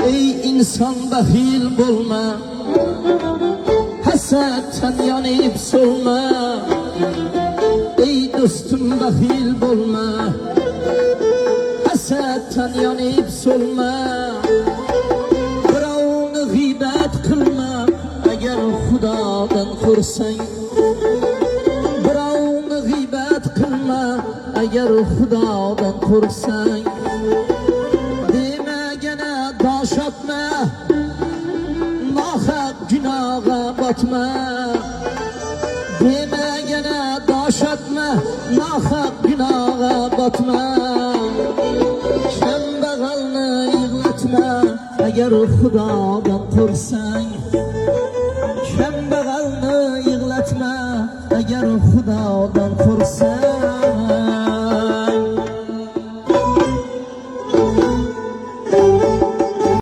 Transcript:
Ey insan bahil bulma, hasadtan yanıp solma. Ey dostum bahil bulma, hasadtan yanıp solma. Birovni g'iybat qilma, agar Xudodan qo'rsang. Birovni g'iybat qilma, agar Xudodan qo'rsang. Demagana dosh otma, nohaq gunohga botma. Demagana dosh otma, nohaq gunohga botma. Kambag'alni yig'latma, agar Xudodan qo'rsang. Kambag'alni yig'latma, agar Xudodan qo'rsang.